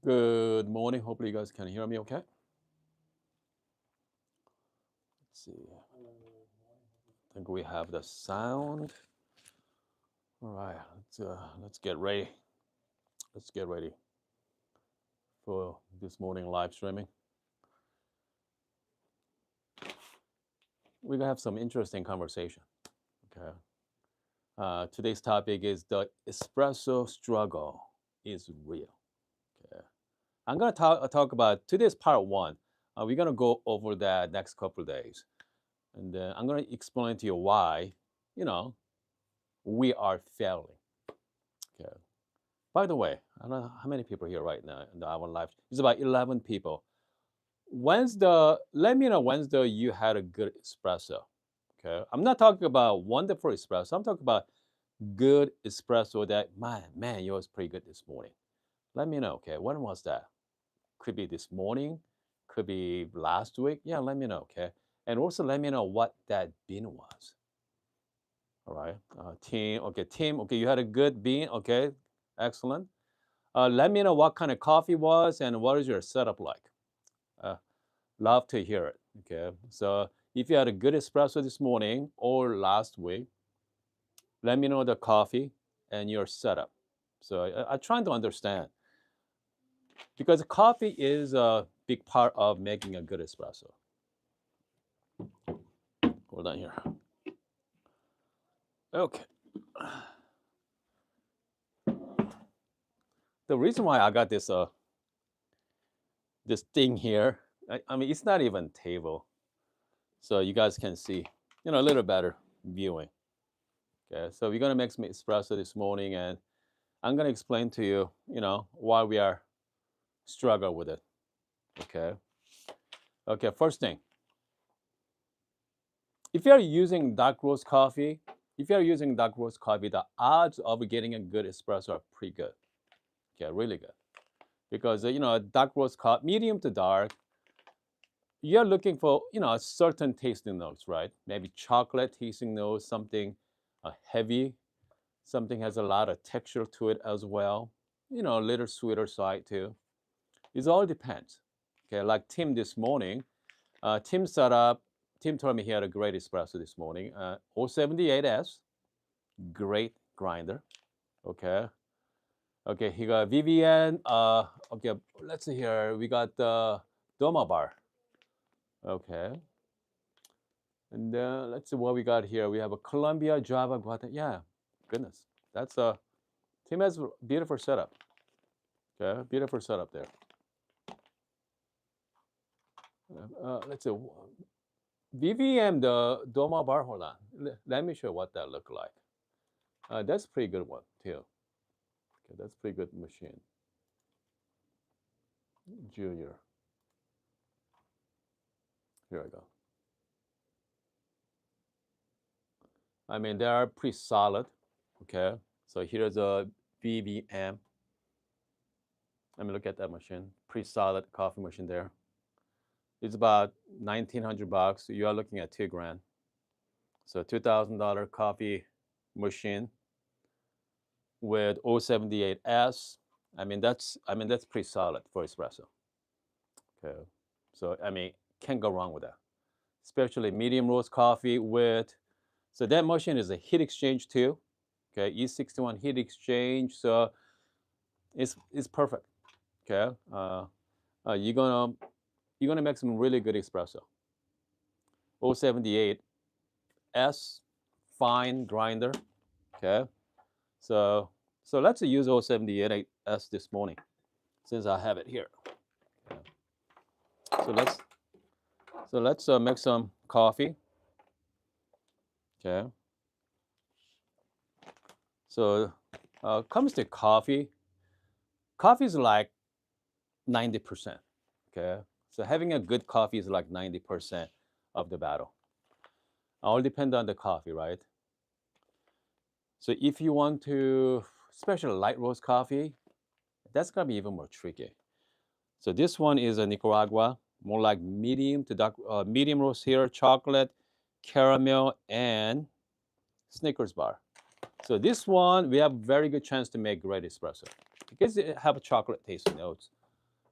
Good morning. Hopefully, you guys can hear me okay. Let's see. I think we have the sound. All right. Let's get ready. Let's get ready for this morning live streaming. We're gonna have some interesting conversation. Okay. Today's topic is the espresso struggle is real. Okay. I'm gonna talk about today's part one. We're gonna go over that next couple of days, and then I'm gonna explain to you why. You know, we are failing. Okay. By the way, I don't know how many people here right now in our live. It's about 11 people. Let me know Wednesday you had a good espresso. Okay. I'm not talking about wonderful espresso. I'm talking about good espresso that, man, yours pretty good this morning. Let me know. Okay. When was that? Could be this morning, could be last week. Yeah, let me know. Okay. And also let me know what that bean was. All right. Team. Okay. Team. Okay. You had a good bean. Okay. Excellent. Let me know what kind of coffee was and what is your setup like. Uh, Love to hear it. Okay, so if you had a good espresso this morning or last week, let me know the coffee and your setup. So I'm trying to understand because coffee is a big part of making a good espresso. Hold on here. Okay. The reason why I got this thing here, I mean, it's not even table, so you guys can see, a little better viewing. Okay, so we're gonna make some espresso this morning, and I'm gonna explain to you, why we are struggle with it. Okay. Okay. First thing, if you are using dark roast coffee, the odds of getting a good espresso are pretty good. Okay, really good. Because dark roast coffee, medium to dark, you're looking for a certain tasting notes, right? Maybe chocolate tasting notes, something heavy, something has a lot of texture to it as well. A little sweeter side too. It all depends. Okay, like Tim this morning, Tim set up. Tim told me he had a great espresso this morning. 078S, great grinder. Okay, okay. He got Vivian. Okay, let's see here. We got the Doma bar. Okay, and let's see what we got here. We have a Colombia Java Guatemala. Yeah, goodness, that's a Tim has a beautiful setup. Okay, beautiful setup there. Let's see. VVM, the Doma bar, hold on. Let me show what that look like. That's a pretty good one too. Okay, that's a pretty good machine. Junior. Here I go. I mean, they are pretty solid. Okay, so here's a VVM. Let me look at that machine. Pretty solid coffee machine there. It's about $1,900. You are looking at 2 grand. So $2,000 coffee machine with 078S. I mean that's pretty solid for espresso. Okay, so I mean can't go wrong with that. Especially medium roast coffee with. So that machine is a heat exchange too. Okay, E61 heat exchange. So it's perfect. Okay, you're gonna make some really good espresso. 078S fine grinder. Okay, so let's use 078S this morning since I have it here. Okay. So let's make some coffee. Okay. So comes to coffee. Coffee is like 90%. Okay. So having a good coffee is like 90% of the battle. All depend on the coffee, right? So if you want to, especially light roast coffee, that's gonna be even more tricky. So this one is a Nicaragua, more like medium to dark, medium roast here, chocolate, caramel, and Snickers bar. So this one we have very good chance to make great espresso because it have a chocolate taste notes.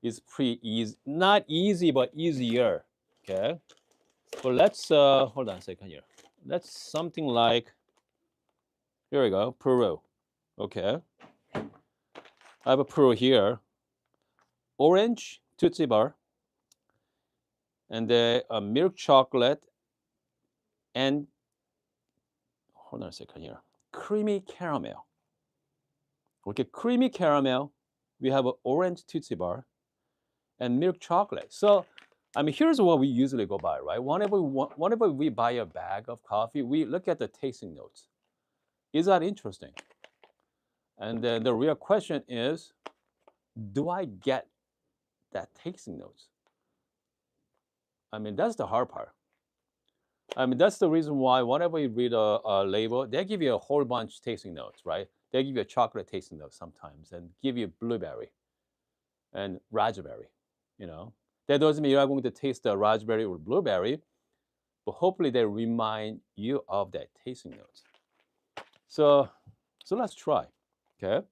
is pretty easy. Not easy, but easier. Okay. But let's hold on a second here. Let's something like, here we go, Peru. Okay. I have a Peru here. Orange Tootsie Bar, and then a milk chocolate, and hold on a second here. Creamy caramel. Okay, creamy caramel. We have an orange Tootsie Bar and milk chocolate. So, I mean, here's what we usually go by, right? Whenever we buy a bag of coffee, we look at the tasting notes. Is that interesting? And then the real question is, do I get that tasting notes? I mean, that's the hard part. I mean, that's the reason why whenever you read a label, they give you a whole bunch tasting notes, right? They give you a chocolate tasting note sometimes and give you blueberry and raspberry, you know. That doesn't mean you're going to taste the raspberry or blueberry, but hopefully they remind you of that tasting notes. So let's try, okay?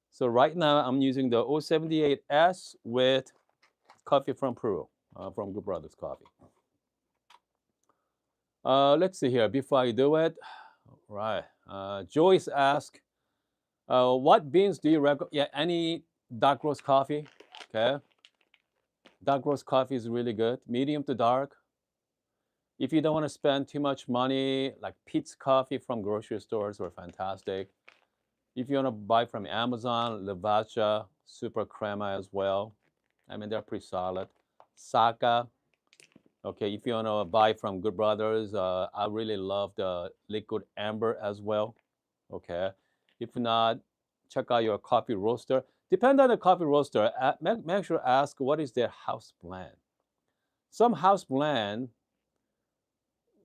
So right now I'm using the 078S with coffee from Peru, from Good Brothers Coffee. Let's see here. Before I do it, right? Joyce asked, "What beans do you recommend?" Yeah, any dark roast coffee. Okay, dark roast coffee is really good. Medium to dark. If you don't want to spend too much money, like Pete's Coffee from grocery stores are fantastic. If you want to buy from Amazon, Lavacha, Super Crema as well. I mean, they're pretty solid. Saka. Okay, if you want to buy from Good Brothers, I really love the liquid amber as well. Okay, if not, check out your coffee roaster. Depend on the coffee roaster. Make sure ask what is their house blend. Some house blend,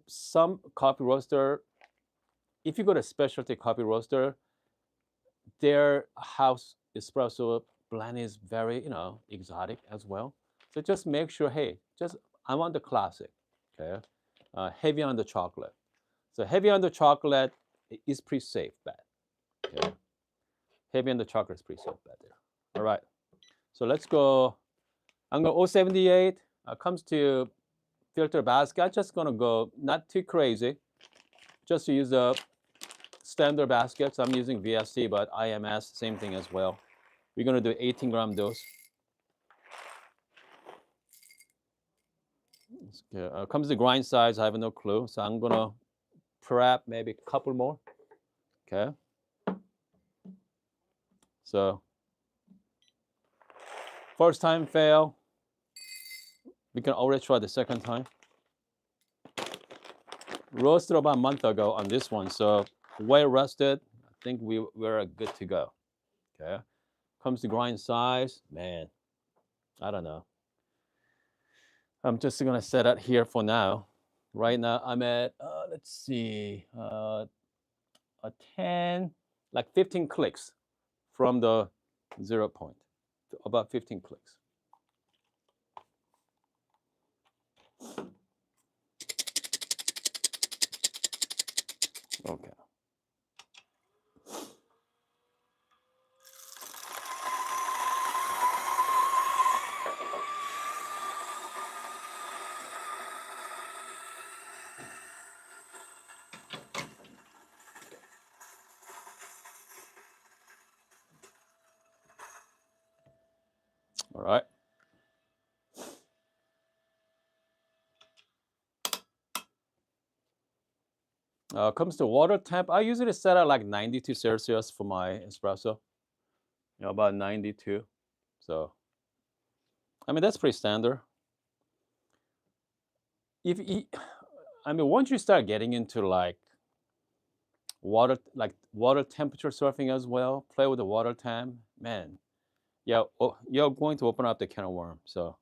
some coffee roaster. If you go to specialty coffee roaster, their house espresso blend is very exotic as well. So just make sure, hey, just I want the classic. Okay, heavy on the chocolate. So heavy on the chocolate is pretty safe bet. Okay, heavy on the chocolate is pretty safe bet there. All right, so let's go. I'm going 078. Comes to filter basket. I'm just gonna go not too crazy. Just to use the standard baskets. I'm using VSC, but IMS same thing as well. We're gonna do 18-gram dose. Okay. Comes to grind size. I have no clue, so I'm gonna prep maybe a couple more. Okay. So first time fail. We can already try the second time. Roasted about a month ago on this one, so well rested. I think we're good to go. Okay. Comes to grind size, man. I don't know. I'm just gonna set it here for now. Right now I'm at let's see, a 10, like 15 clicks from the 0 point, about 15 clicks. Okay. All right. Comes to water temp. I usually set at like 92 Celsius for my espresso. About 92. So, I mean, that's pretty standard. I mean, once you start getting into like water temperature surfing as well, play with the water temp, man. Yeah, you're going to open up the can of worms. So,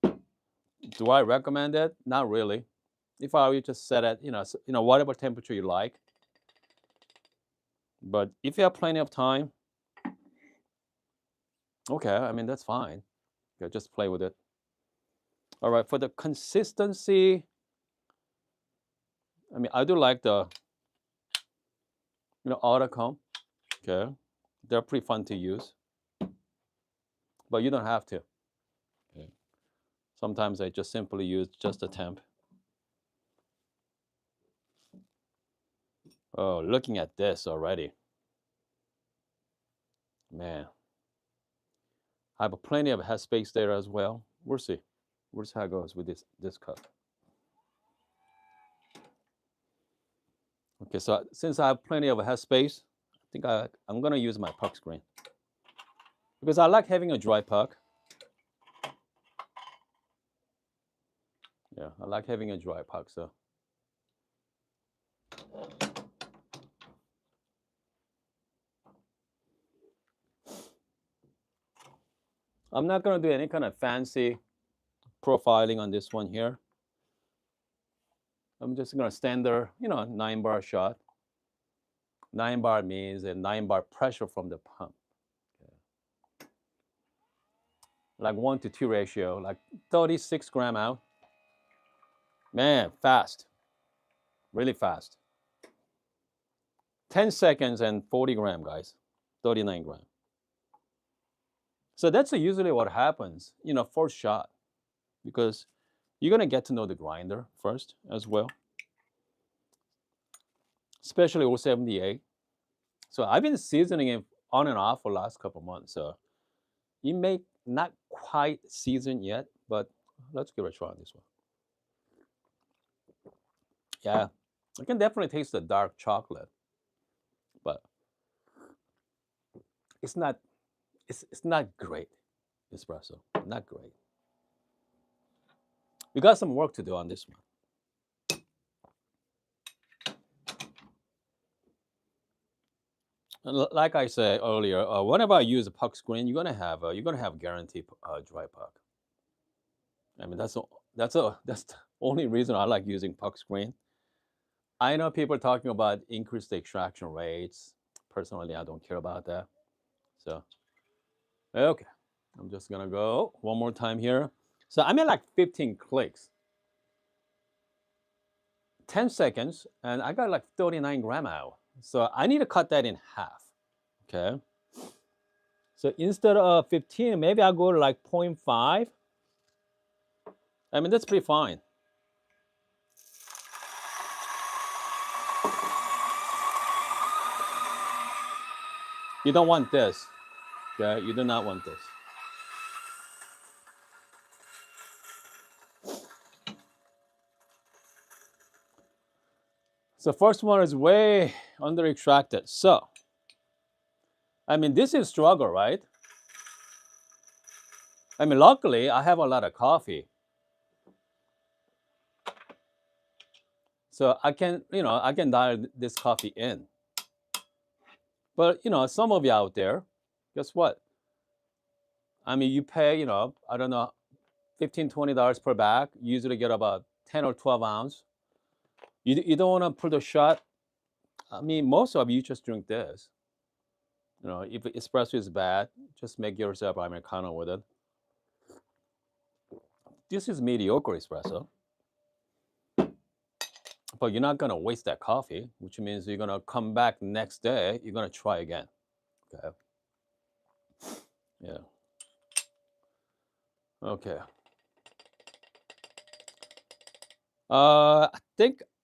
do I recommend it? Not really. If I were you, just set it, whatever temperature you like. But if you have plenty of time, okay, I mean that's fine. Okay, just play with it. All right, for the consistency, I mean I do like the auto comb. Okay, they're pretty fun to use. but you don't have to. Okay. Sometimes I just simply use just a temp. Oh, looking at this already, man. I have plenty of headspace there as well. We'll see. We'll see how it goes with this cup. Okay, so since I have plenty of headspace, I think I'm gonna use my puck screen because I like having a dry puck. Yeah, I like having a dry puck. So I'm not gonna do any kind of fancy profiling on this one here. I'm just gonna standard, 9-bar shot. 9-bar means a 9-bar pressure from the pump. Okay. Like 1 to 2 ratio, like 36 gram out. Man, fast, really fast. 10 seconds and 40 gram, guys, 39 gram. So that's usually what happens, first shot, because you're gonna get to know the grinder first as well, especially 078. So I've been seasoning it on and off for the last couple months. So it may not quite seasoned yet, but let's give it a try on this one. Yeah, I can definitely taste the dark chocolate, but it's not it's not great espresso. Not great. We got some work to do on this one. Like I said earlier, whenever I use a puck screen, you're gonna have guaranteed dry puck. I mean that's the only reason I like using puck screen. I know people are talking about increased extraction rates. Personally, I don't care about that. So okay, I'm just gonna go one more time here. So I'm at like 15 clicks, 10 seconds, and I got like 39 gram out. So I need to cut that in half. Okay. So instead of 15, maybe I'll go to like 0.5. I mean, that's pretty fine. You don't want this. Okay. You do not want this. So first one is way under extracted. So, I mean, this is struggle, right? I mean, luckily, I have a lot of coffee. So I can dial this coffee in. But, some of you out there, guess what? I mean, you pay, I don't know, $15, $20 per bag. You usually get about 10 or 12 ounce. You don't want to put a shot. I mean, most of you just drink this. If espresso is bad, just make yourself Americano with it. This is mediocre espresso, but you're not gonna waste that coffee, which means you're gonna come back next day. You're gonna try again. Okay. Yeah. Okay.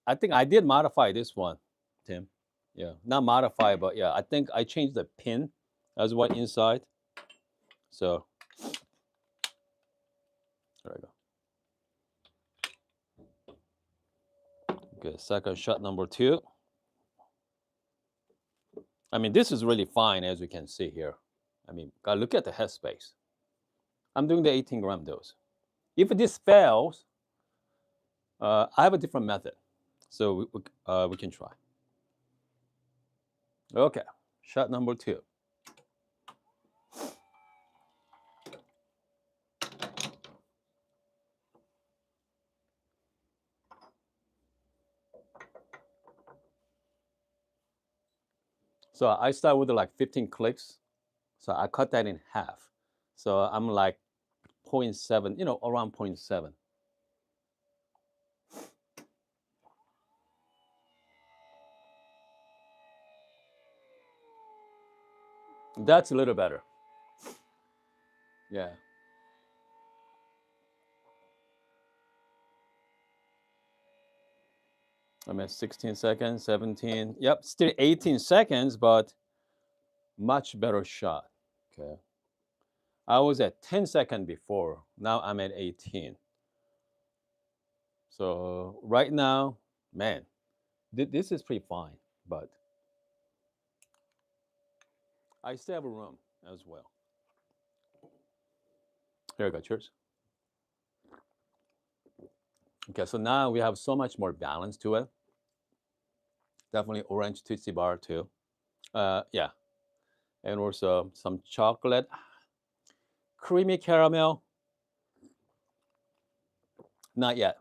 I think I did modify this one, Tim. Yeah, not modify, but yeah, I think I changed the pin as well inside. So there I go. Okay, second shot number 2. I mean, this is really fine as you can see here. I mean, gotta look at the headspace. I'm doing the 18 gram dose. If this fails, I have a different method. So we can try. Okay, shot number 2. So I start with like 15 clicks. So I cut that in half. So I'm like 0.7, around 0.7. That's a little better. Yeah. I'm at 16 seconds, 17. Yep, still 18 seconds, but much better shot. Okay. I was at 10 seconds before. Now I'm at 18. So right now, man, this is pretty fine, but I still have a room as well. Here we go. Cheers. Okay, so now we have so much more balance to it. Definitely orange Tootsie Bar too. Yeah, and also some chocolate, creamy caramel. Not yet.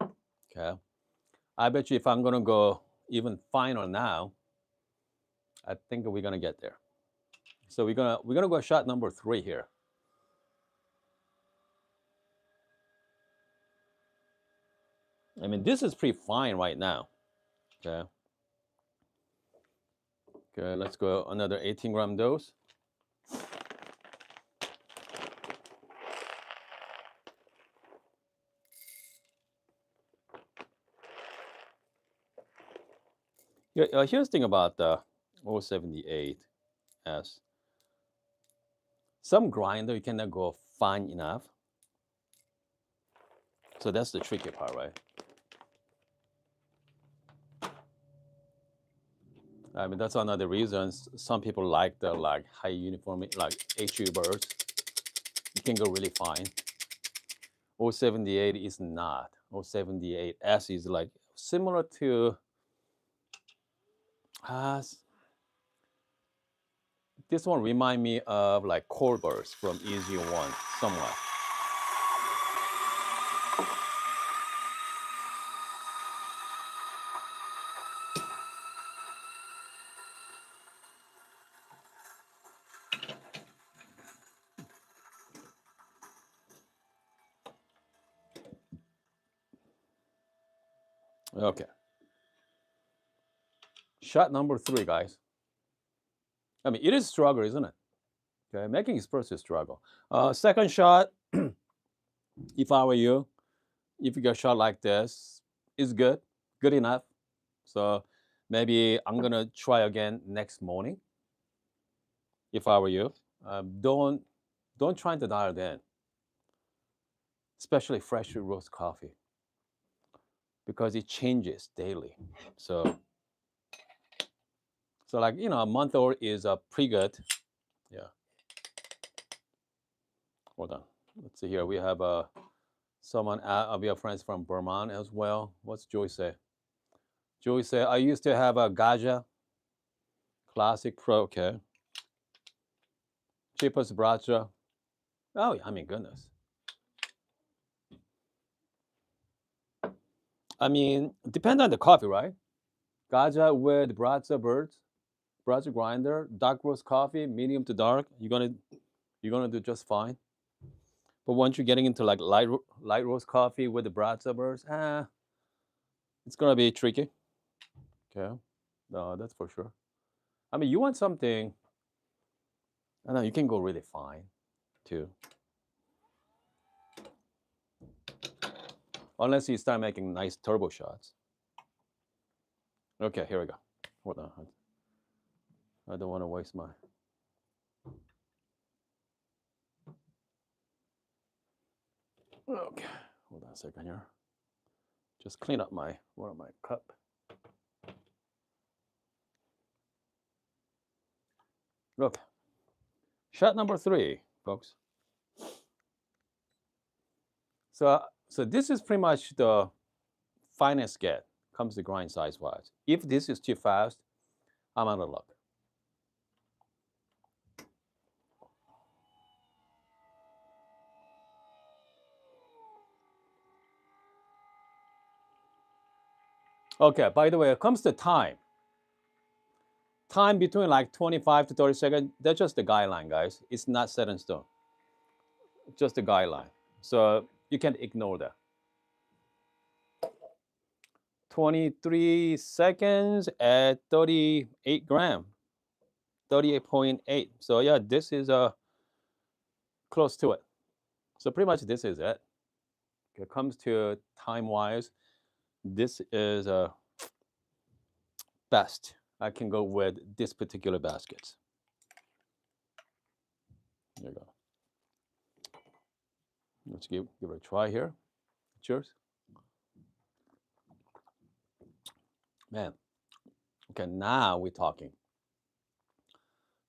Okay, I bet you if I'm gonna go even finer now, I think we're gonna get there. So we're gonna go shot number 3 here. I mean, this is pretty fine right now. Okay. Okay, let's go another 18-gram dose. Yeah, here's the thing about the 078S. Some grinder you cannot go fine enough. So that's the tricky part, right? I mean, that's another reason some people like the like high uniformity, like HU burrs. You can go really fine. 078 is not. 078S is like similar to this one remind me of like core burrs from Easy One somewhat. Okay. Shot number 3, guys. I mean, it is struggle, isn't it? Okay, making espresso is struggle. Second shot, if I were you, if you get a shot like this, is good enough. So maybe I'm gonna try again next morning. If I were you, don't try to dial it in, especially freshly roast coffee, because it changes daily. So like a month old is pretty good. Yeah. Hold on. Let's see here. We have someone. We have friends from Vermont as well. What's Joy say? Joey said, I used to have a Gaja Classic Pro. Okay. Cheapest Bracha. Oh, I mean, goodness. I mean, depend on the coffee, right? Gaja with Bracha birds, Bracha grinder, dark roast coffee, medium to dark. You're gonna do just fine. But once you're getting into like light roast coffee with the Bracha birds, it's gonna be tricky. Okay. No, that's for sure. I mean, you want something. I know you can go really fine, too. Unless you start making nice turbo shots. Okay, here we go. Hold on. I don't want to waste my. Okay, hold on a second here. Just clean up my cup. Okay, shot number 3, folks. So this is pretty much the finest get comes to grind size wise. If this is too fast, I'm out of luck. Okay, by the way, it comes to time. Time between like 25 to 30 seconds, that's just the guideline, guys. It's not set in stone. Just a guideline. So you can ignore that. 23 seconds at 38 gram. 38.8. So yeah, this is close to it. So pretty much this is it. When it comes to time-wise, this is best. I can go with this particular basket. There you go. Let's give it a try here. Cheers. Man, okay, now we're talking.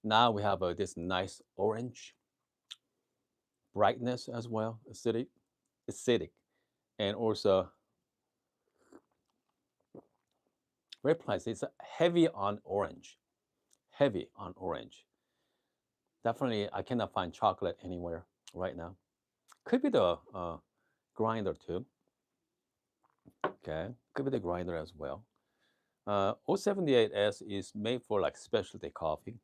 Now we have this nice orange brightness as well, acidic, and also very nice. It's heavy on orange, heavy on orange. Definitely, I cannot find chocolate anywhere right now. Could be the grinder too. Okay, could be the grinder as well. 078S is made for like specialty coffee.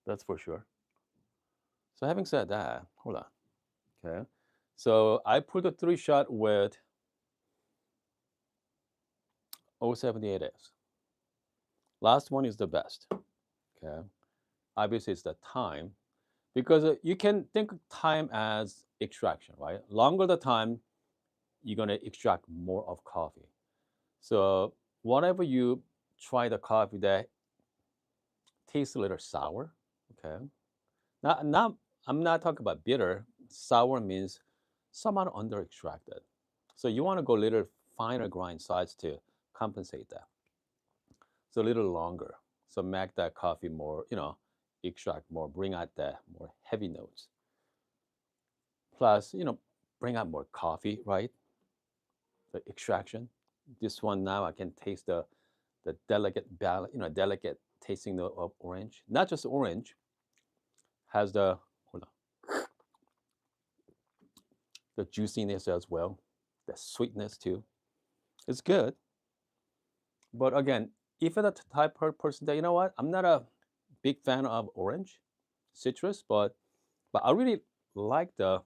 That's for sure. So having said that, hold on. Okay. So I put a 3-shot with 078S. Last one is the best. Okay. Obviously, it's the time because you can think of time as extraction, right? Longer the time, you're going to extract more of coffee. So whenever you try the coffee that tastes a little sour, okay. Now I'm not talking about bitter. Sour means somewhat under extracted. So you want to go a little finer grind size to compensate that. So a little longer. So make that coffee more, extract more, bring out the more heavy notes. Plus, bring out more coffee, right? The extraction. This one now I can taste the delicate balance, delicate tasting note of orange. Not just orange, has hold on, the juiciness as well, the sweetness too. It's good. But again, if you're the type of person that, you know what, I'm not a big fan of orange, citrus, but I really like the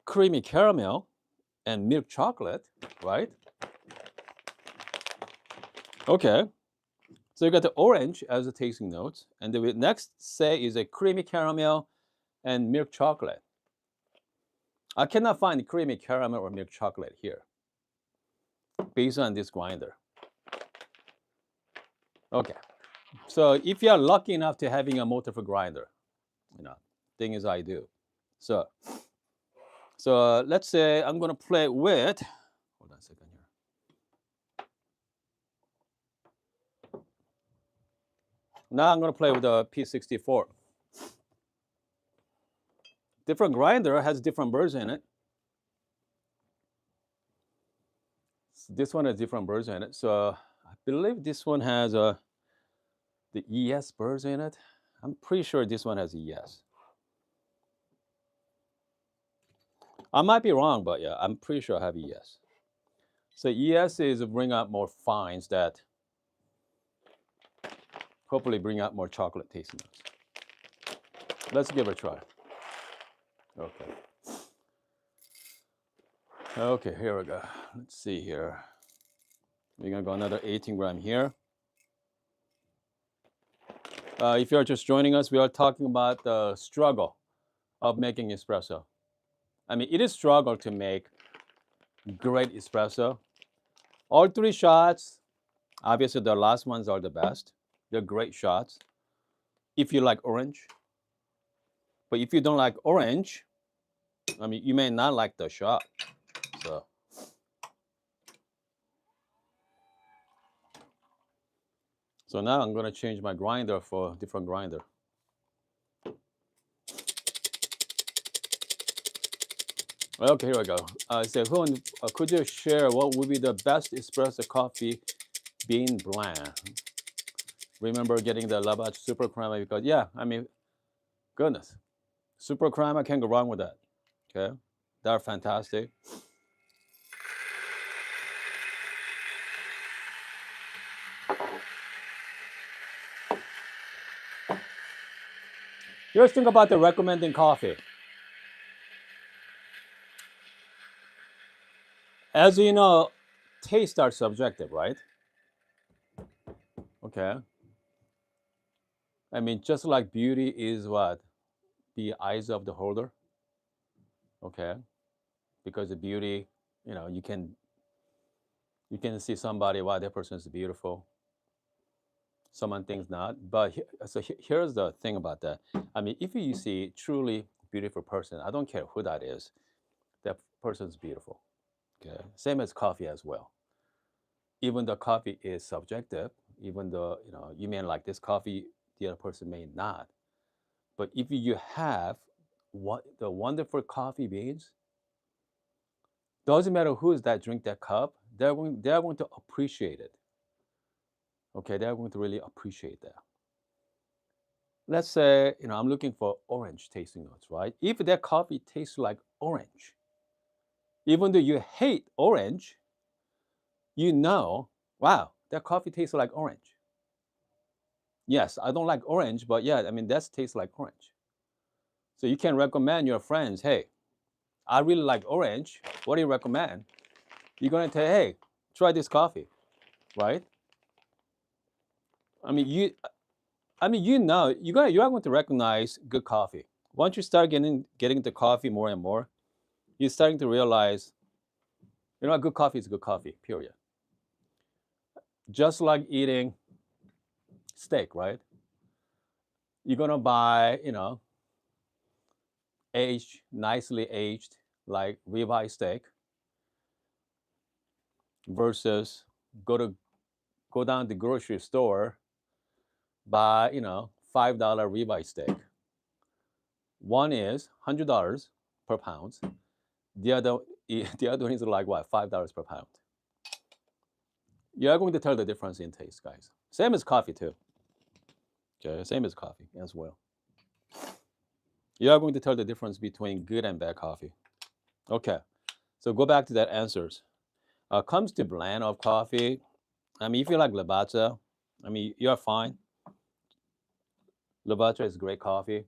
creamy caramel and milk chocolate, right? Okay, so you got the orange as a tasting notes, and the next say is a creamy caramel and milk chocolate. I cannot find creamy caramel or milk chocolate here, based on this grinder. Okay, so if you are lucky enough to having a multiple grinder, thing is I do. So let's say I'm gonna play with. Hold on a second here. Now I'm gonna play with the P64. Different grinder has different birds in it. This one has different birds in it. So I believe this one has the ES birds in it. I'm pretty sure this one has ES. I might be wrong, but yeah, I'm pretty sure I have ES. So ES is bring out more fines that hopefully bring out more chocolate tasting notes. Let's give it a try. Okay. Okay, here we go. Let's see here. We're gonna go another 18 gram here. If you're just joining us, we are talking about the struggle of making espresso. I mean, it is struggle to make great espresso. All 3 shots, obviously the last ones are the best. They're great shots. If you like orange, but if you don't like orange, I mean, you may not like the shot. So now I'm gonna change my grinder for a different grinder. Okay, here we go. So Hoon, could you share what would be the best espresso coffee bean blend? Remember getting the Lavazza Super Crema because yeah, I mean, goodness, Super Crema can't go wrong with that. Okay, they're fantastic. Here's the thing about the recommending coffee. As you know, tastes are subjective, right? Okay. I mean, just like beauty is what? be eyes of the holder. Okay, because the beauty, you can see somebody, wow, that person is beautiful. Someone thinks not. But here's the thing about that. I mean, if you see truly beautiful person, I don't care who that is, that person's beautiful. Okay, same as coffee as well. Even though coffee is subjective, even though you may like this coffee, the other person may not. But if you have what the wonderful coffee beans, doesn't matter who is that drink that cup, they're going to appreciate it. Okay, they're going to really appreciate that. Let's say I'm looking for orange tasting notes, right? If that coffee tastes like orange, even though you hate orange, wow, that coffee tastes like orange. Yes, I don't like orange, but yeah, I mean that tastes like orange. So you can recommend your friends, hey, I really like orange. What do you recommend? You're gonna tell, hey, try this coffee, right? I mean, you are going to recognize good coffee. Once you start getting the coffee more and more, you're starting to realize, good coffee is good coffee. Period. Just like eating steak, right? You're gonna buy, nicely aged, like ribeye steak, versus go down to the grocery store, buy, $5 ribeye steak. One is $100 per pound. The other the other one is like what, $5 per pound. You're going to tell the difference in taste, guys. Same as coffee too. Okay, same as coffee as well. You are going to tell the difference between good and bad coffee. Okay, so go back to that answers. Comes to blend of coffee. I mean, if you like Lavazza, I mean, you're fine. Lavazza is great coffee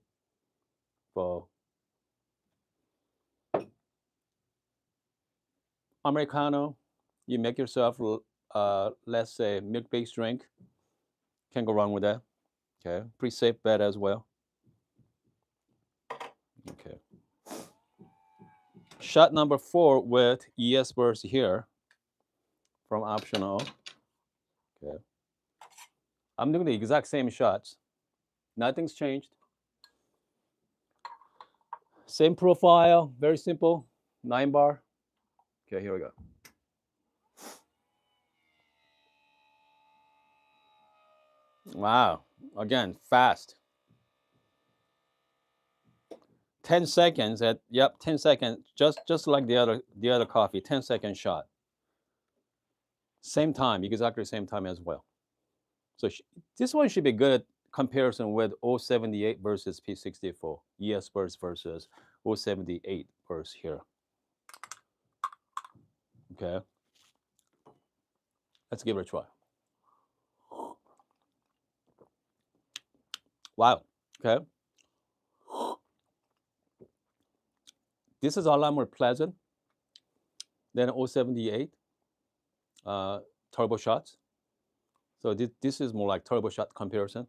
for Americano. You make yourself, let's say, milk-based drink. Can't go wrong with that. Okay, pretty safe bet as well. Okay. Shot number 4 with ES burst here from optional. Okay. I'm doing the exact same shots. Nothing's changed. Same profile, very simple, 9 bar. Okay, here we go. Wow, again, fast. 10 seconds 10 seconds, just like the other coffee, 10-second shot. Same time, exactly same time as well. So this one should be good comparison with 078 versus P64, ES burst versus 078 burst here. Okay, let's give it a try. Wow. Okay, this is a lot more pleasant than 078 turbo shots. So this is more like turbo shot comparison.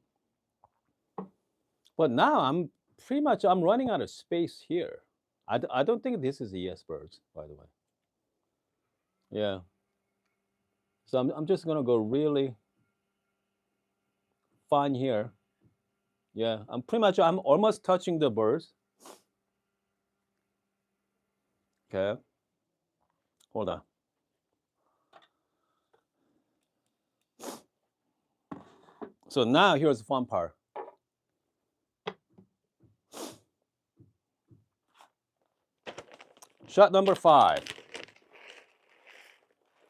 But now I'm running out of space here. I don't think this is ES birds, by the way. Yeah. So I'm just gonna go really fine here. Yeah, I'm almost touching the birds. Okay. Hold on. So now here's the fun part. Shot number 5.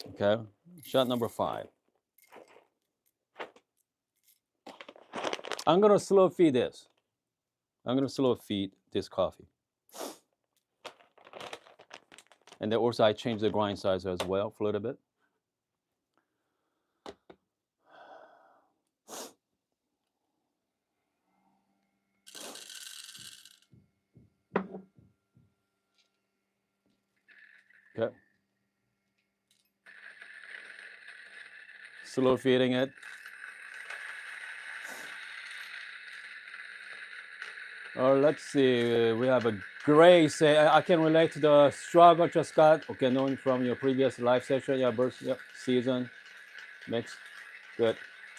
Okay. Shot number 5. I'm gonna slow feed this. I'm gonna slow feed this coffee. And then also I change the grind size as well for a little bit. Okay. Slow feeding it. Or let's see, we have a Grace. I can relate to the struggle just got. Okay, knowing from your previous live session, yeah, birth season mix. Good.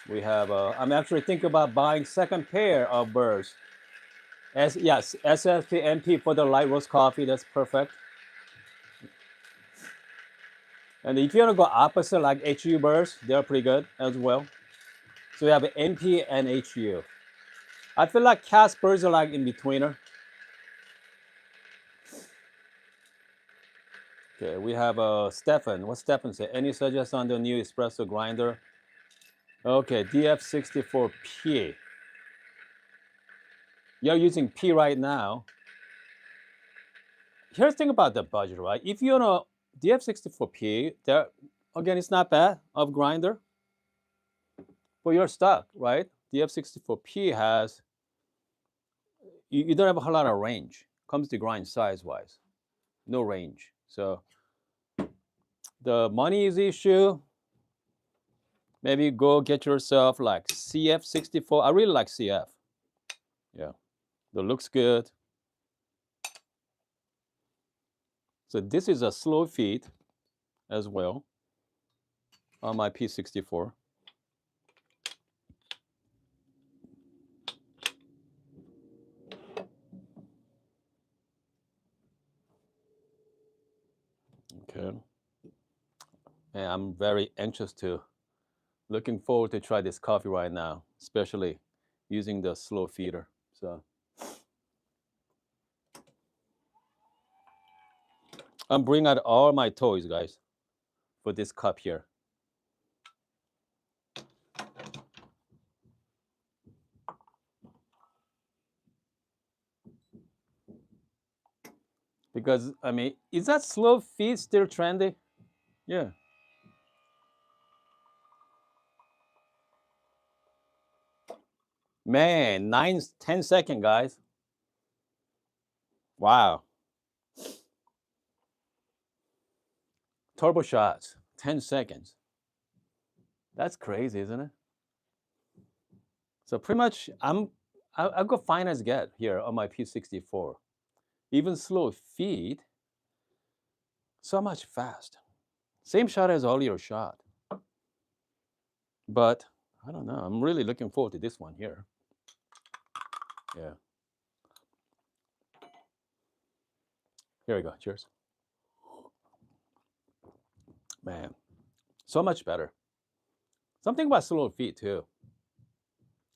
We have. I'm actually thinking about buying second pair of birds. Yes, SFP MP for the light roast coffee. That's perfect. And if you want to go opposite, like HU birds, they're pretty good as well. So we have MP and HU. I feel like Caspers are like in betweener. Okay, we have Stefan. What's Stefan say? Any suggestions on the new espresso grinder? Okay, DF64P. You're using P right now. Here's the thing about the budget, right? If you're on a DF64P, there again, it's not bad of grinder for your stock, right? DF64P has you don't have a whole lot of range. Comes to grind size wise, no range. So the money is the issue. Maybe go get yourself like CF64. I really like CF. Yeah, that looks good. So this is a slow feed as well on my P64. Okay. And I'm very anxious to, looking forward to try this coffee right now, especially using the slow feeder. So I'm bringing out all my toys, guys, for this cup here. Because, I mean, is that slow feed still trendy? Yeah. Man, 10 seconds, guys. Wow. Turbo shots, 10 seconds. That's crazy, isn't it? So pretty much, I'll go fine as get here on my P64. Even slow feed, so much fast. Same shot as earlier shot. But I don't know. I'm really looking forward to this one here. Yeah. Here we go. Cheers. Man, so much better. Something about slow feed too.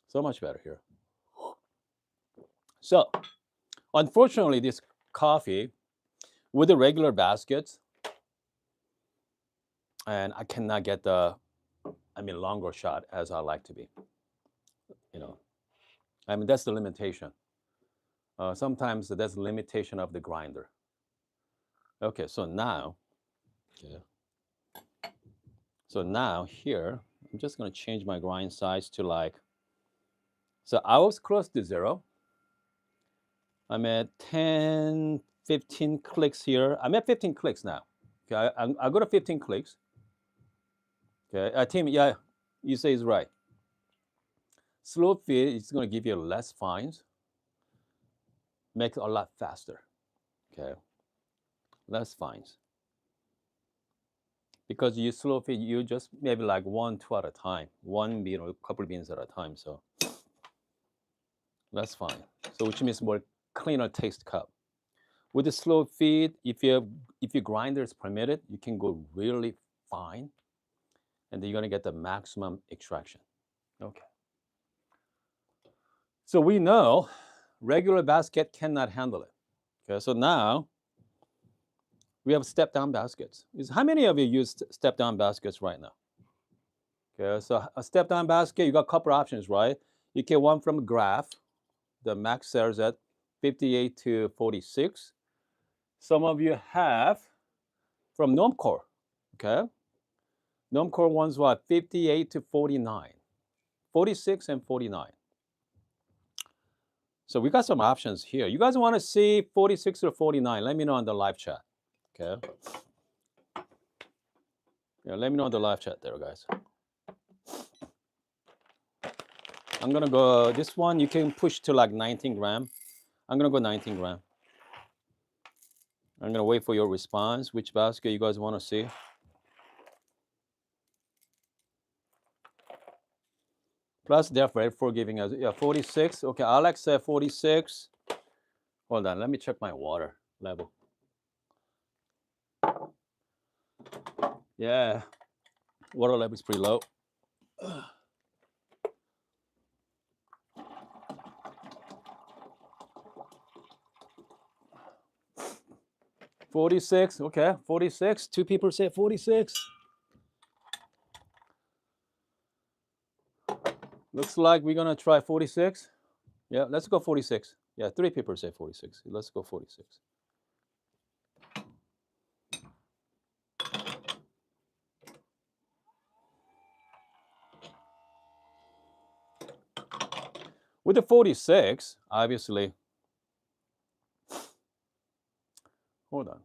So much better here. So, unfortunately, this coffee with the regular baskets, and I cannot get the, longer shot as I like to be. That's the limitation. Sometimes that's the limitation of the grinder. Okay, so now, here, I'm just gonna change my grind size to like, so I was close to 0. I'm at 10, 15 clicks here. I'm at 15 clicks now. Okay, I go to 15 clicks. Okay, Tim, yeah, you say it's right. Slow feed is going to give you less fines, make it a lot faster. Okay, less fines. Because you slow feed, you just maybe like 1, 2 at a time, one bean or a couple of beans at a time. So that's fine. So which means more cleaner taste cup. With the slow feed, if your grinder is permitted, you can go really fine, and then you're gonna get the maximum extraction. Okay. So we know regular basket cannot handle it. Okay, so now we have step-down baskets. How many of you use step-down baskets right now? Okay, so a step-down basket, you got a couple options, right? You get one from Graph, the max sells at 58 to 46. Some of you have from Normcore, okay? Normcore ones were 58 to 49, 46 and 49. So we got some options here. You guys want to see 46 or 49? Let me know on the live chat, okay? Yeah, let me know on the live chat there, guys. I'm gonna go, this one you can push to like 19 gram. I'm gonna go 19 gram. I'm gonna wait for your response. Which basket you guys want to see? Plus, they're very forgiving us. Yeah, 46. Okay, Alex said 46. Hold on, let me check my water level. Yeah, water level is pretty low. 46. Okay, 46. Two people say 46. Looks like we're gonna try 46. Yeah, let's go 46. Yeah, three people say 46. Let's go 46. With the 46, obviously. Hold on.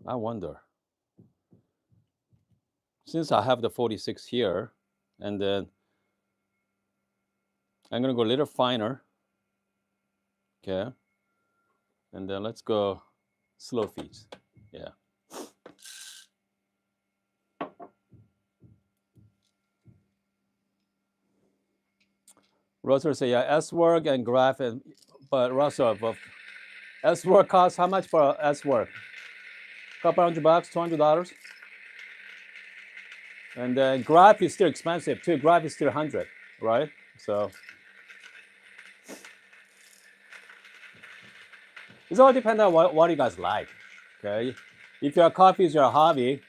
I wonder. Since I have the 46 here, and then I'm gonna go a little finer. Okay. And then let's go slow feeds. Yeah. Russell say, yeah, S work and graph, and but Russell, but S work costs how much for S work? Couple $100, $200. And then graph is still expensive too. Graph is still 100, right? So it's all depends on what you guys like. Okay. If your coffee is your hobby,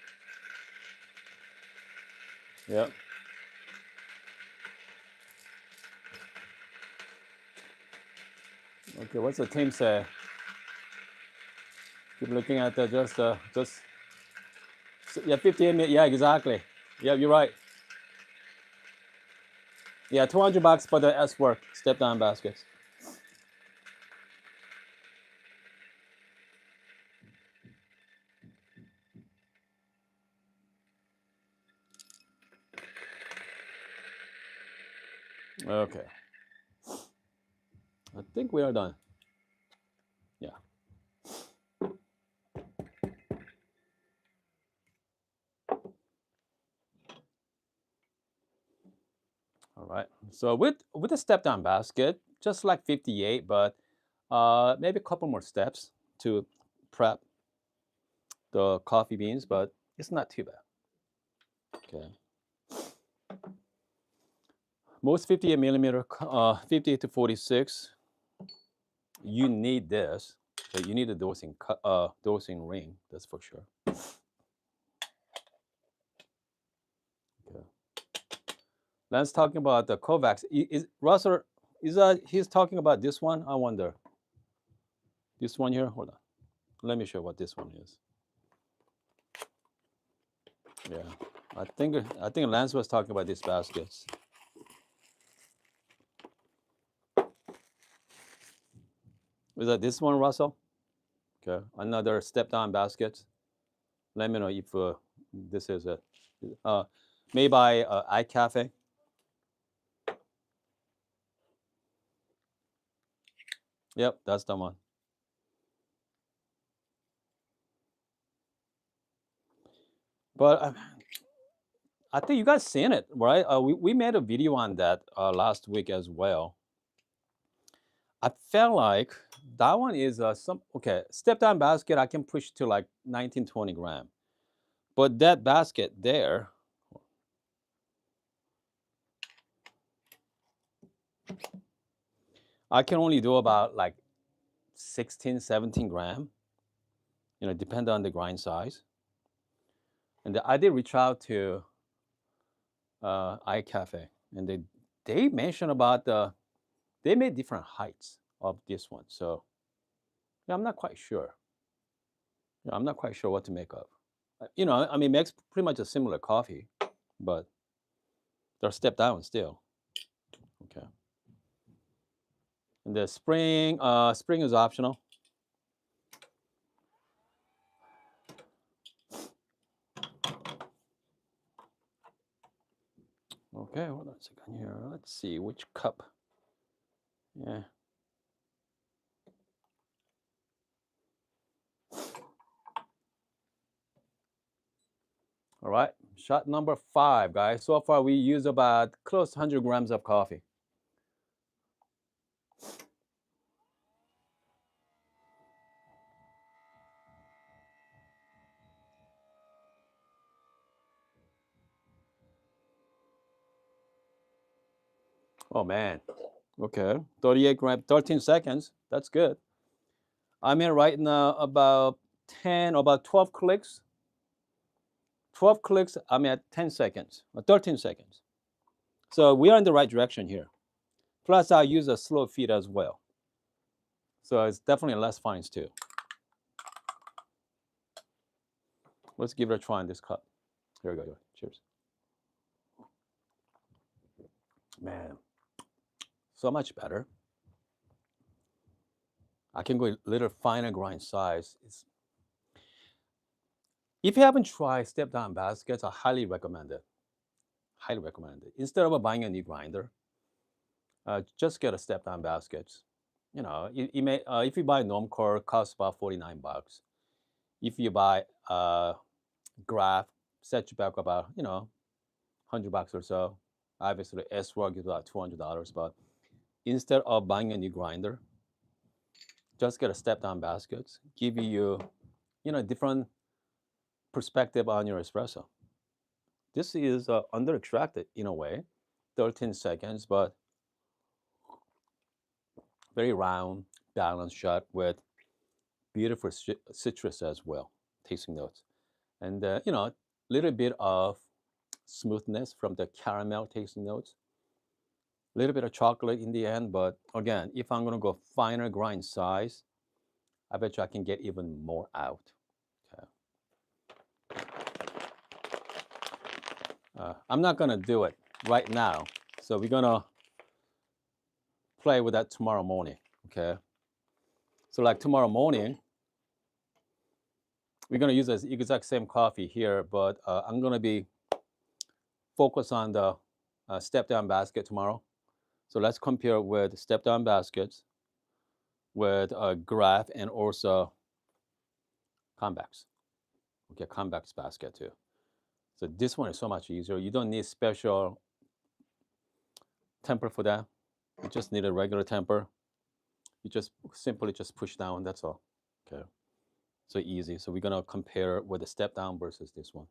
yeah. Okay, what's the team say? Keep looking at the just yeah, 58 minutes. Yeah, exactly. Yeah, you're right. Yeah, $200 for the S work step down baskets. Okay. I think we are done. Yeah. All right. So with the step down basket, just like 58, but maybe a couple more steps to prep the coffee beans, but it's not too bad. Okay. Most 58 millimeter, 58 to 46, you need this. But you need a dosing ring. That's for sure. Okay. Lance talking about the Kovacs. Is Russell? Is that he's talking about this one? I wonder. This one here. Hold on. Let me show what this one is. Yeah, I think Lance was talking about these baskets. Is that this one, Russell? Okay, another step down basket. Let me know if this is it. Made by iCafe. Yep, that's the one. But I think you guys seen it, right? We made a video on that last week as well. I felt like that one is some okay step down basket. I can push to like 19, 20 gram, but that basket there, I can only do about like 16, 17 gram. You know, depend on the grind size. And I did reach out to iCafe, and they mentioned about they made different heights of this one. So yeah, I'm not quite sure. Yeah, I'm not quite sure what to make of. You know, I mean, makes pretty much a similar coffee, but they're step down still. Okay. And the spring is optional. Okay, hold on a second here. Let's see which cup. Yeah. All right, shot number 5, guys. So far, we use about close to 100 grams of coffee. Oh man. Okay, 38 grams, 13 seconds. That's good. I'm in right now about 12 clicks. 12 clicks, I'm at 10 seconds, or 13 seconds. So we are in the right direction here. Plus, I use a slow feed as well. So it's definitely less fines too. Let's give it a try in this cup. Here we go. Cheers. Man, so much better. I can go a little finer grind size. If you haven't tried step down baskets, I highly recommend it. Highly recommend it. Instead of buying a new grinder, just get a step down basket. You know, you may if you buy Normcore, it costs about $49. If you buy Graph, set you back about $100 or so. Obviously, S-Rug is about $200, but instead of buying a new grinder, just get a step down basket. Give you different perspective on your espresso. This is under extracted in a way, 13 seconds, but very round, balanced shot with beautiful citrus as well, tasting notes. And, little bit of smoothness from the caramel tasting notes. A little bit of chocolate in the end, but again, if I'm gonna go finer grind size, I bet you I can get even more out. Okay. I'm not gonna do it right now, so we're gonna play with that tomorrow morning. Okay. So like tomorrow morning, we're gonna use the exact same coffee here, but I'm gonna be focused on the step down basket tomorrow. So let's compare with step down baskets with graph and also convex. Okay, convex basket too. So this one is so much easier. You don't need special temper for that. You just need a regular temper. You just simply just push down. That's all. Okay. So easy. So we're gonna compare with the step down versus this one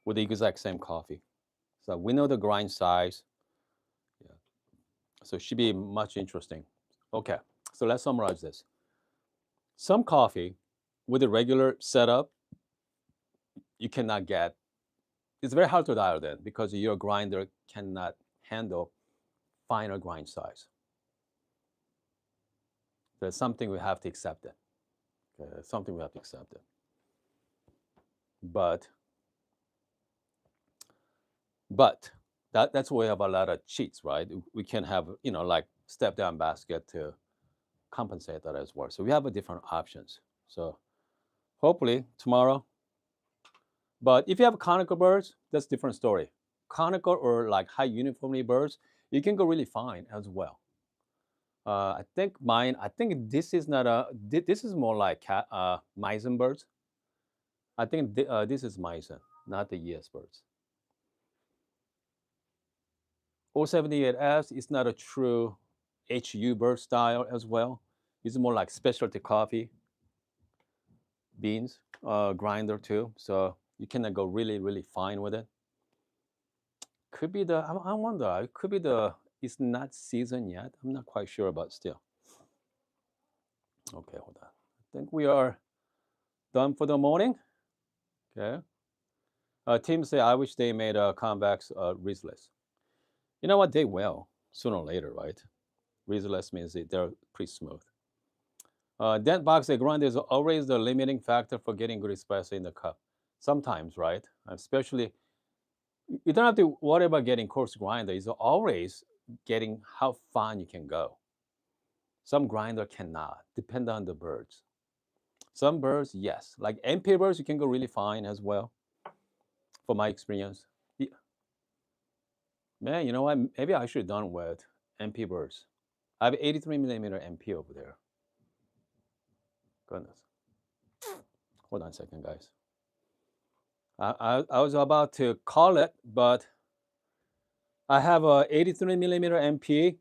with the exact same coffee. So we know the grind size. Yeah. So it should be much interesting. Okay. So let's summarize this. Some coffee with a regular setup you cannot get. It's very hard to dial in because your grinder cannot handle finer grind size. There's something we have to accept it. Okay? Something we have to accept it. But that's why we have a lot of cheats, right? We can have like step down basket to compensate that as well. So we have a different options. So hopefully tomorrow. But if you have conical birds, that's a different story. Conical or like high uniformity birds, you can go really fine as well. I think mine. I think this is not a. This is more like Meissen birds. I think this is Meissen, not the ES birds. 078S is not a true HU bird style as well. It's more like specialty coffee beans grinder too. So you cannot go really really fine with it. Could be the. I wonder. It could be the. It's not seasoned yet. I'm not quite sure, but still. Okay, hold on. I think we are done for the morning. Okay. Team say, I wish they made a convex Rizless. You know what? They will sooner or later, right? Rizless means they're pretty smooth. Dent box grind is always the limiting factor for getting good espresso in the cup. Sometimes, right? Especially, you don't have to worry about getting coarse grinder. It's always getting how fine you can go. Some grinder cannot, depend on the birds. Some birds, yes. Like MP birds, you can go really fine as well, from my experience. Man, you know what? Maybe I should have done with MP burrs. I have 83 millimeter MP over there. Goodness. Hold on a second, guys. I was about to call it, but I have a 83 millimeter MP.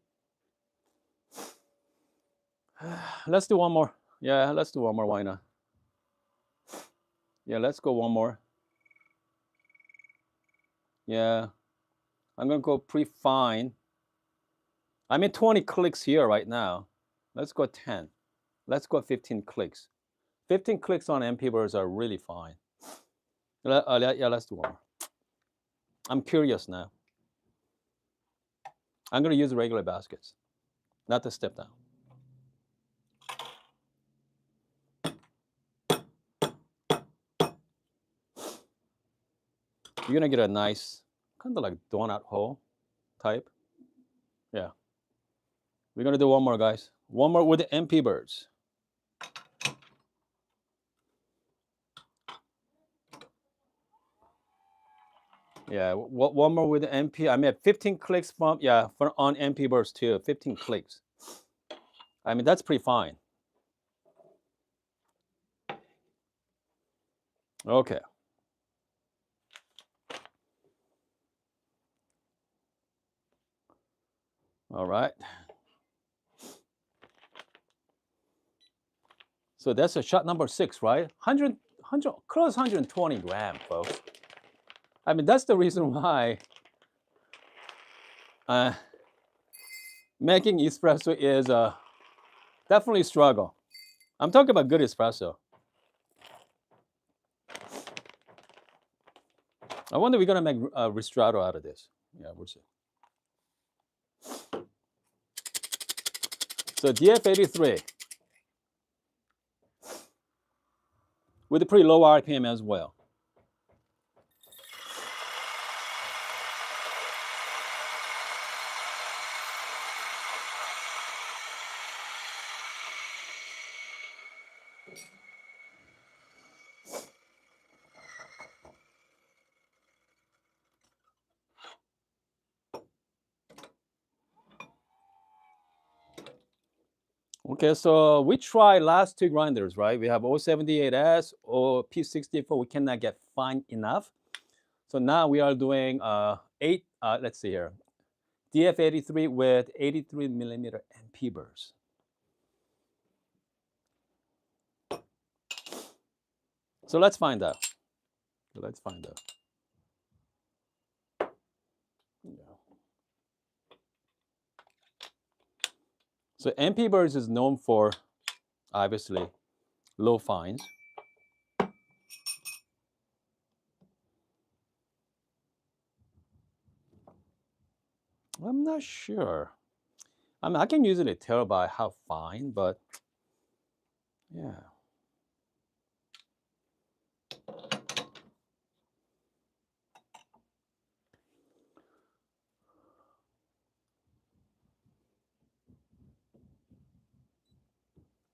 Let's do one more. Yeah, let's do one more. Why not? Yeah, let's go one more. Yeah, I'm gonna go pretty fine. I'm in 20 clicks here right now. Let's go 10. Let's go 15 clicks. 15 clicks on MP burrs are really fine. Yeah, let's do one more. I'm curious now. I'm gonna use regular baskets, not the step down. You're gonna get a nice, kind of like donut hole type. Yeah. We're gonna do one more, guys. One more with the MP birds. Yeah, one more with the MP. I mean, 15 clicks from on MP birds too. 15 clicks. I mean, that's pretty fine. Okay. All right. So that's a shot number 6, right? 100, close 120 gram, folks. I mean, that's the reason why making espresso is definitely a struggle. I'm talking about good espresso. I wonder if we're gonna make ristretto out of this. Yeah, we'll see. So DF83 with a pretty low RPM as well. Okay, so we tried last 2 grinders, right? We have 078S or P64. We cannot get fine enough. So now we are doing let's see here, DF83 with 83 millimeter MP burrs. So let's find out. Let's find out. Yeah. So MP burrs is known for, obviously, low fines. I'm not sure. I mean, I can usually tell by how fine, but yeah.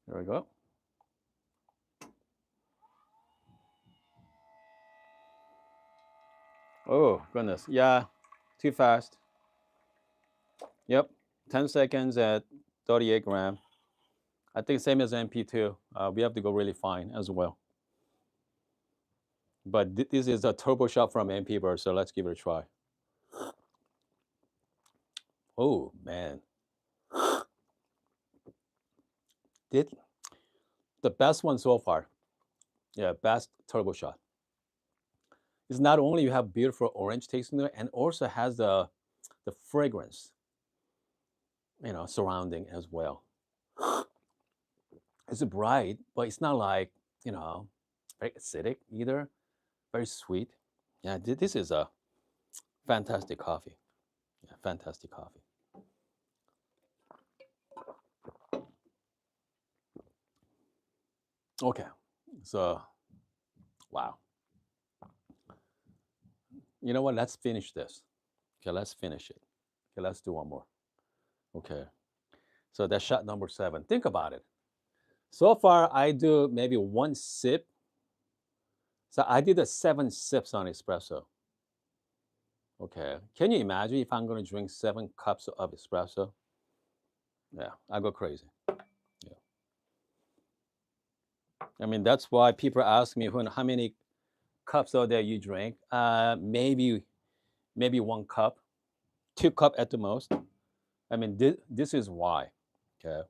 There we go. Oh, goodness. Yeah, too fast. Yep, 10 seconds at 38 gram. I think same as MP2. We have to go really fine as well. But this is a turbo shot from MP Burr, so let's give it a try. Oh, man. The best one so far. Yeah, best turbo shot. It's not only you have beautiful orange taste in there, and also has the fragrance, surrounding as well. It's bright, but it's not like, very acidic either. Very sweet. Yeah, this is a fantastic coffee. Yeah, fantastic coffee. Okay, so wow. You know what? Let's finish this. Okay, let's finish it. Okay, let's do one more. Okay, so that's shot number 7. Think about it. So far, I do maybe 1 sip. So I did 7 sips on espresso. Okay. Can you imagine if I'm going to drink 7 cups of espresso? Yeah, I go crazy. Yeah. I mean, that's why people ask me how many cups a day you drink. Maybe 1 cup, 2 cup at the most. I mean, this is why. Okay.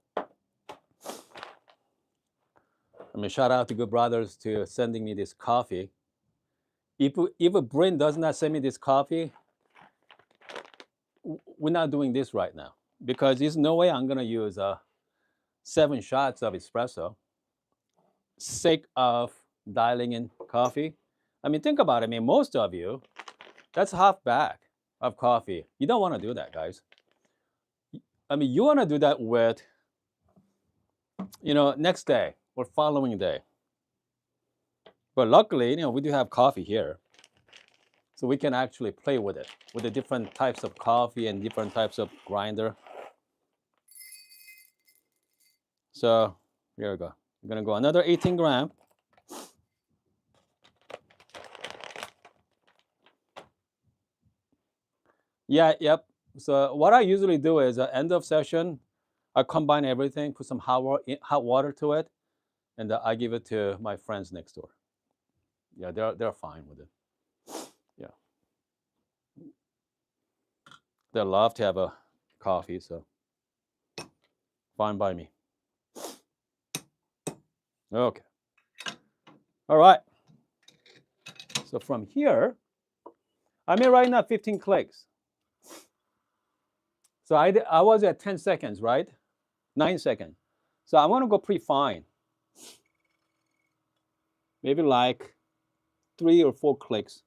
I mean, shout out to Good Brothers to sending me this coffee. If a brand does not send me this coffee, we're not doing this right now because there's no way I'm gonna use 7 shots of espresso, sake of dialing in coffee. I mean, think about it. I mean, most of you, that's half bag of coffee. You don't want to do that, guys. I mean, you want to do that with, next day or following day. But luckily, we do have coffee here. So we can actually play with it, with the different types of coffee and different types of grinder. So here we go. I'm gonna go another 18 gram. Yeah, yep. So what I usually do is at end of session, I combine everything, put some hot water to it, and I give it to my friends next door. Yeah, they're fine with it. Yeah, they love to have a coffee, so fine by me. Okay. All right. So from here, I'm right now 15 clicks. So I was at 10 seconds, right? 9 seconds. So I want to go pretty fine. Maybe like 3 or 4 clicks.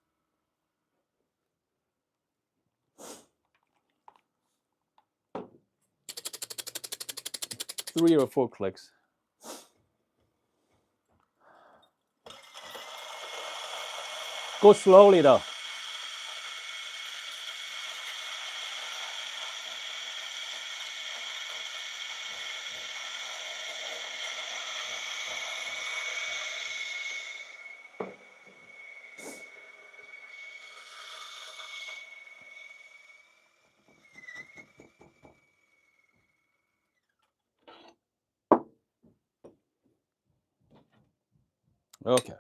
3 or 4 clicks. Go slowly though. Okay.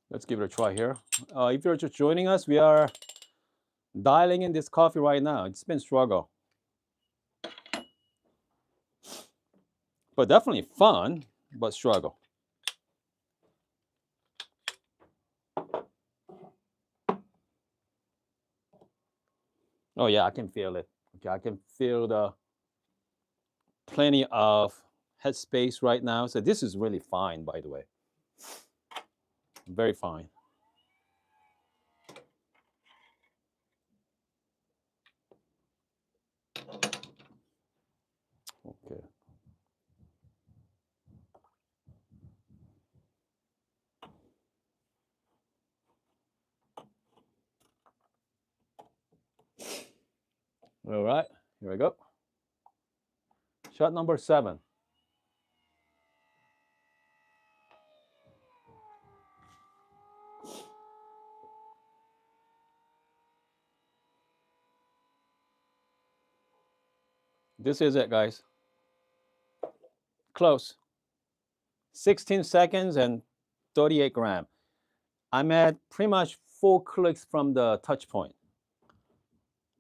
Let's give it a try here. If you're just joining us, we are dialing in this coffee right now. It's been struggle, but definitely fun, but struggle. Oh yeah, I can feel it. Okay, I can feel the plenty of headspace right now. So this is really fine, by the way. Very fine. Okay. All right, here we go. Shot number 7. This is it, guys. Close. 16 seconds and 38 gram. I'm at pretty much 4 clicks from the touch point.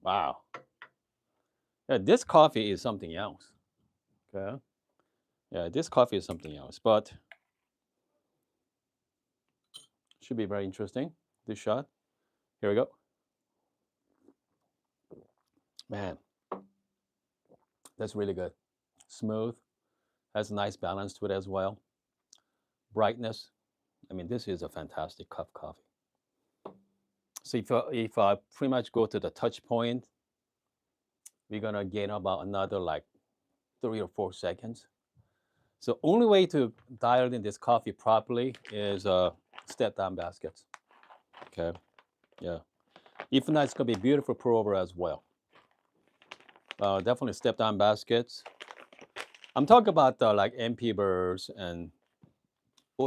Wow. Yeah, this coffee is something else. Okay. Yeah, this coffee is something else, but should be very interesting. This shot. Here we go. Man, that's really good. Smooth. Has a nice balance to it as well. Brightness. I mean, this is a fantastic cup of coffee. So if I pretty much go to the touch point, we're gonna gain about another like 3 or 4 seconds. So only way to dial in this coffee properly is step down baskets. Okay, yeah. If not, it's gonna be beautiful pour over as well. Definitely step down baskets. I'm talking about like MP burrs and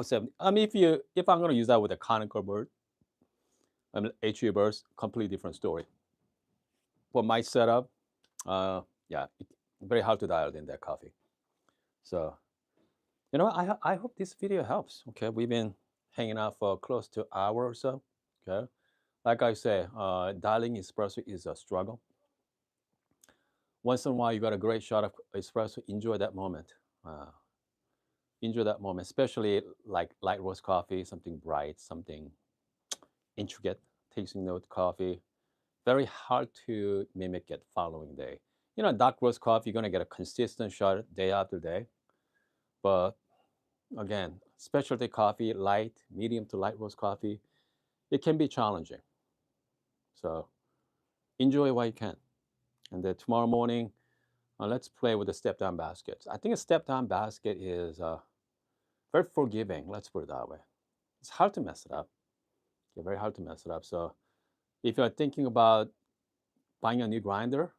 070. I mean, if I'm gonna use that with a conical bird, I mean HU burst, completely different story. For my setup, yeah, very hard to dial in that coffee. So I hope this video helps. Okay, we've been hanging out for close to an hour or so. Okay, like I say, dialing espresso is a struggle. Once in a while, you got a great shot of espresso. Enjoy that moment. Uh, Enjoy that moment, especially like light roast coffee, something bright, something intricate, tasting note coffee. Very hard to mimic it following day. Dark roast coffee, you're gonna get a consistent shot day after day. But again, specialty coffee, light, medium to light roast coffee, it can be challenging. So enjoy while you can. And then tomorrow morning, let's play with the step down baskets. I think a step down basket is very forgiving. Let's put it that way. It's hard to mess it up. Yeah, very hard to mess it up. So if you're thinking about buying a new grinder,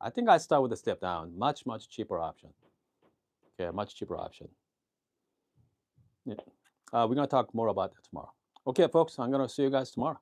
I think I start with the step down. Much, much cheaper option. Okay, much cheaper option. Yeah. We're going to talk more about that tomorrow. Okay, folks, I'm going to see you guys tomorrow.